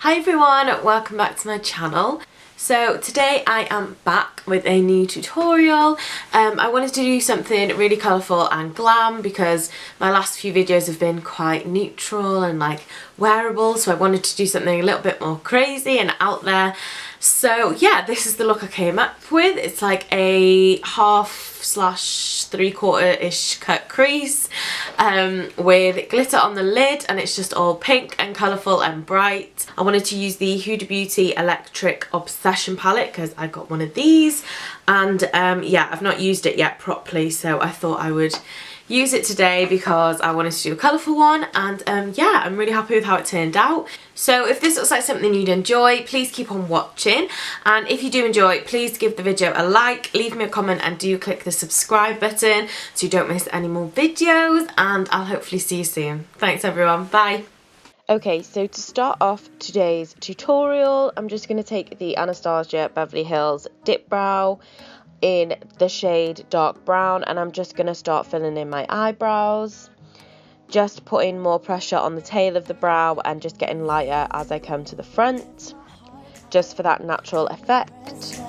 Hi everyone, welcome back to my channel. So today I am back with a new tutorial. I wanted to do something really colourful and glam because my last few videos have been quite neutral and like wearable, so I wanted to do something a little bit more crazy and out there. So yeah, this is the look I came up with. It's like a half/3/4-ish cut crease with glitter on the lid, and it's just all pink and colourful and bright. I wanted to use the Huda Beauty Electric Obsession palette because I got one of these, and yeah, I've not used it yet properly, so I thought I would use it today because I wanted to do a colourful one, and yeah, I'm really happy with how it turned out. So if this looks like something you'd enjoy, please keep on watching, and if you do enjoy, please give the video a like, leave me a comment, and do click the subscribe button so you don't miss any more videos, and I'll hopefully see you soon. Thanks everyone, bye. Okay, so to start off today's tutorial, I'm just going to take the Anastasia Beverly Hills Dipbrow in the shade dark brown, and I'm just going to start filling in my eyebrows, just putting more pressure on the tail of the brow and just getting lighter as I come to the front, just for that natural effect.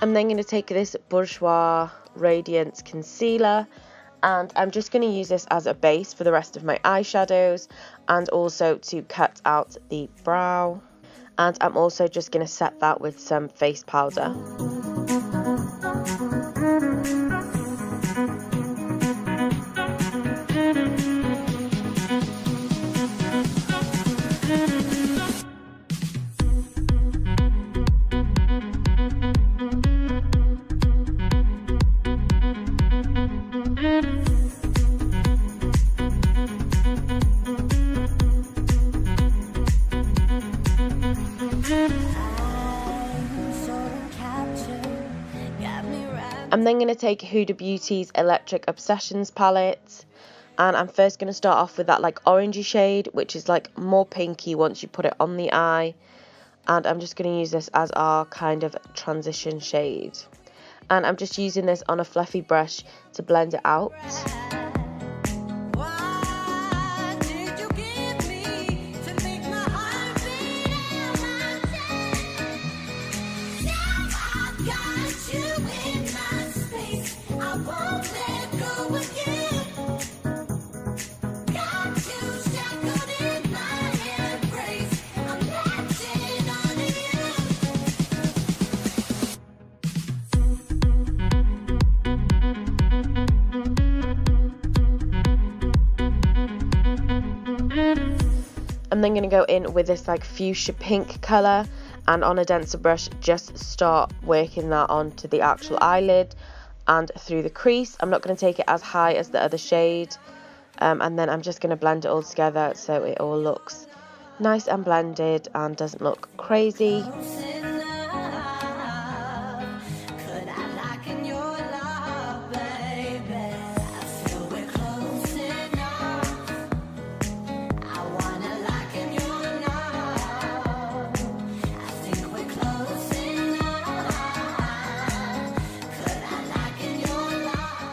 I'm then going to take this BOURJOIS Radiance concealer, and I'm just going to use this as a base for the rest of my eyeshadows and also to cut out the brow. And I'm also just going to set that with some face powder. I'm then going to take Huda Beauty's Electric Obsessions palette, and I'm first going to start off with that like orangey shade, which is like more pinky once you put it on the eye, and I'm just going to use this as our kind of transition shade, and I'm just using this on a fluffy brush to blend it out. I'm then going to go in with this like fuchsia pink colour, and on a denser brush just start working that onto the actual eyelid and through the crease. I'm not going to take it as high as the other shade, and then I'm just going to blend it all together so it all looks nice and blended and doesn't look crazy.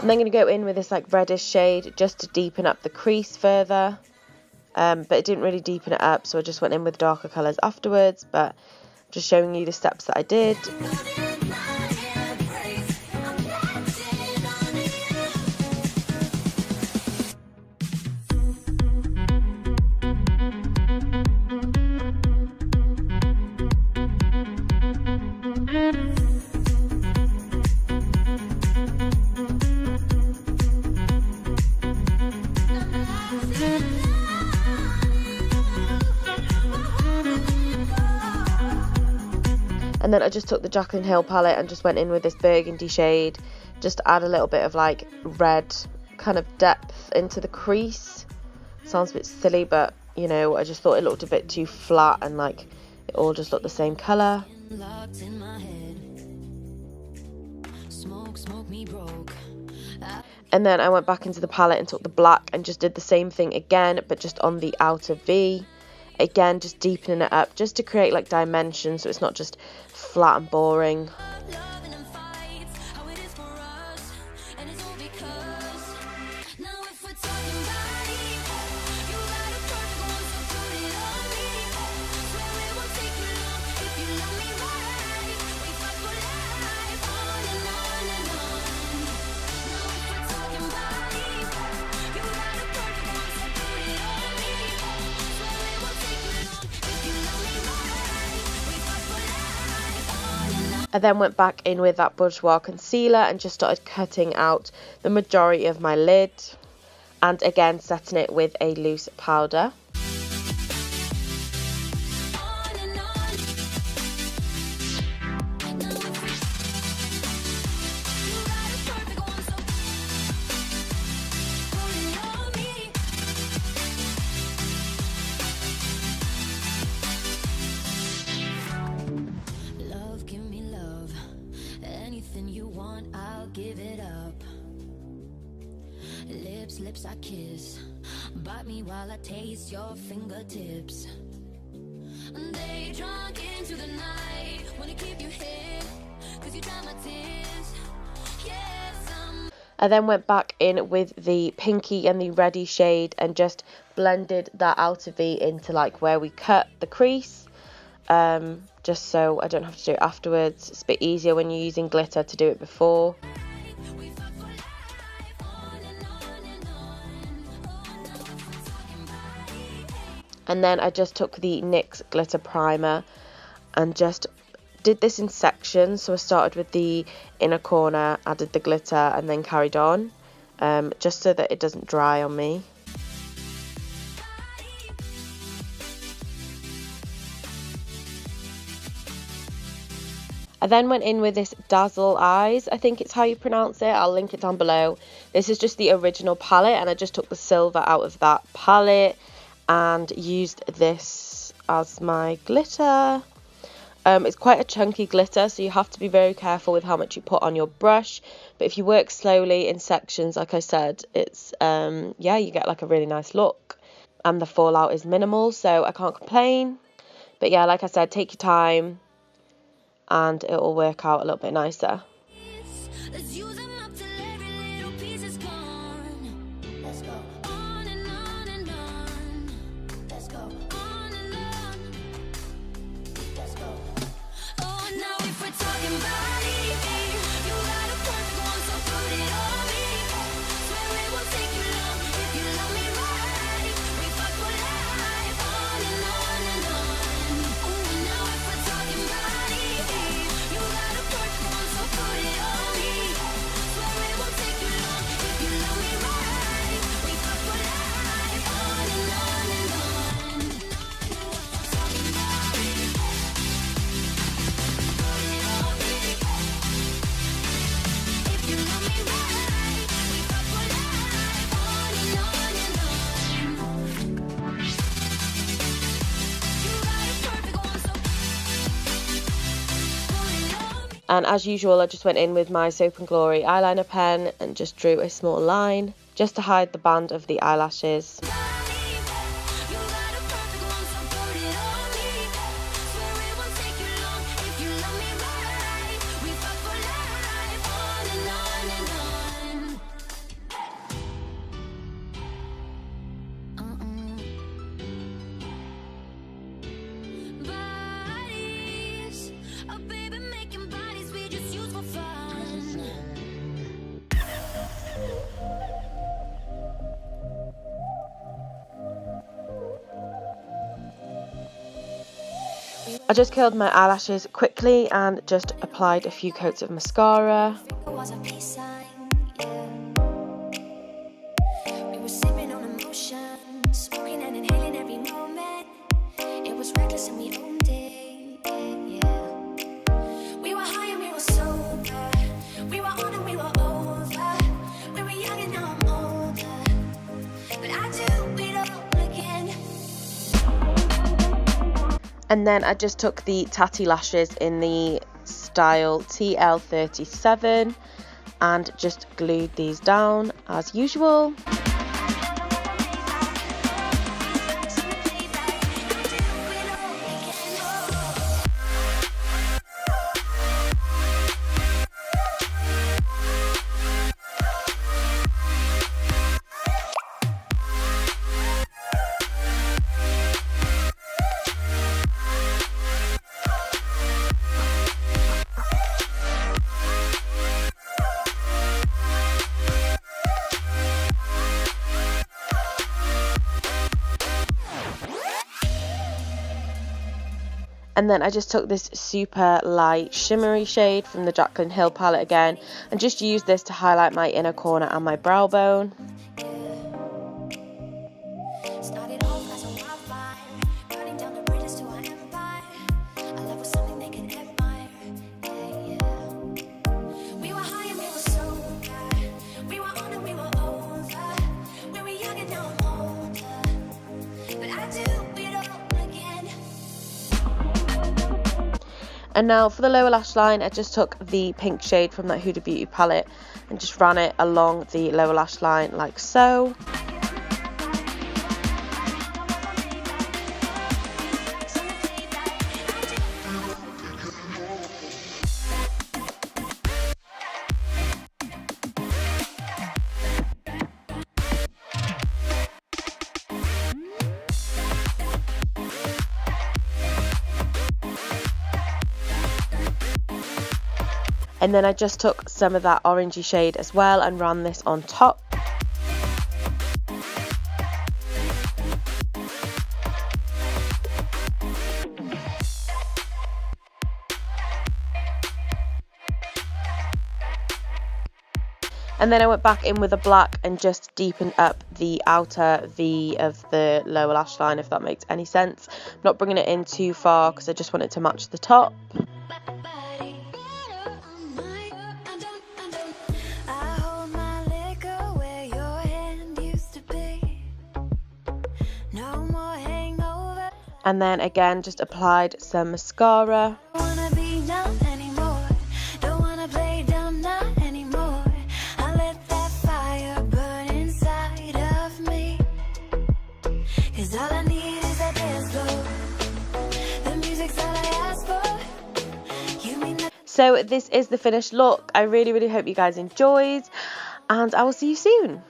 I'm then going to go in with this like reddish shade just to deepen up the crease further, but it didn't really deepen it up, so I just went in with darker colours afterwards, but just showing you the steps that I did. And then I just took the JACLYN Hill palette and just went in with this burgundy shade just to add a little bit of like red kind of depth into the crease. Sounds a bit silly, but you know, I just thought it looked a bit too flat and like it all just looked the same colour. And then I went back into the palette and took the black and just did the same thing again, but just on the outer V. again just deepening it up just to create like dimension, so it's not just flat and boring. I then went back in with that Bourjois concealer and just started cutting out the majority of my lid, and again setting it with a loose powder. Lips I kiss, bite me while I taste your fingertips. They drunk into the night, wanna keep you here, 'cause you dry my tears. Yes, I then went back in with the pinky and the reddy shade and just blended that outer V into like where we cut the crease, just so I don't have to do it afterwards. It's a bit easier when you're using glitter to do it before. And then I just took the NYX Glitter Primer and just did this in sections. So I started with the inner corner, added the glitter, and then carried on, just so that it doesn't dry on me. I then went in with this Dazzle Eyes, I think it's how you pronounce it. I'll link it down below. This is just the original palette, and I just took the silver out of that palette and used this as my glitter. It's quite a chunky glitter, so you have to be very careful with how much you put on your brush. But if you work slowly in sections, like I said, it's yeah, you get like a really nice look, and the fallout is minimal, so I can't complain. But yeah, like I said, take your time and it will work out a little bit nicer. let's use them up till every little piece is gone. Let's go on and on and on. Let's go on and on. Let's go. Oh, now if we're talking body, you got a perfect one, so put it on me. Swear it won't take you long if you love me right. We fuck for life, on and on and on. Oh, now if we're talking body, you got a perfect one, so put it on me. Swear it won't take you long if you love me right. We fuck for life, on and on and on. Talking body, put it on me. If you love me right, we fuck for life, on and on and on. You got a perfect one, so put it on me. And as usual, I just went in with my Soap & Glory eyeliner pen and just drew a small line just to hide the band of the eyelashes. You got a perfect one, so put it on me. Swear it won't take you long if you love me right. We fuck for life, on and on and on. Bodies, oh baby, making bodies we just use for fun. I just curled my eyelashes quickly and just applied a few coats of mascara. It was a peace sign, yeah. We were sipping on emotion, smoking and inhaling every moment. It was reckless and we owned it, yeah. We were high and we were sober. We were on and we were over. We were young and now I'm older. But I do it all again. And then I just took the TATTI lashes in the style TL37 and just glued these down as usual. And then I just took this super light shimmery shade from the JACLYN Hill palette again and just used this to highlight my inner corner and my brow bone. Started off as a wildfire, burning down the bridges to our empire. Our love was something they could admire. Yeah, yeah. We were high and we were sober. We were on and we were over. We were young and now I'm older. But I do it all again. And now for the lower lash line, I just took the pink shade from that Huda Beauty palette and just ran it along the lower lash line like so. And then I just took some of that orangey shade as well and ran this on top. And then I went back in with a black and just deepened up the outer V of the lower lash line, if that makes any sense. I'm not bringing it in too far because I just want it to match the top. And then again just applied some mascara. So this is the finished look. I really hope you guys enjoyed, and I will see you soon.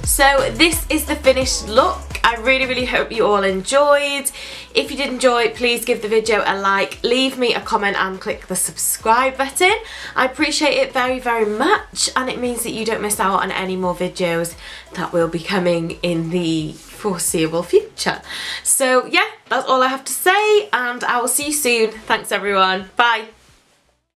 So this is the finished look. I really hope you all enjoyed. If you did enjoy, please give the video a like, leave me a comment and click the subscribe button. I appreciate it very much, and it means that you don't miss out on any more videos that will be coming in the foreseeable future. So yeah, that's all I have to say, and I will see you soon. Thanks everyone. Bye.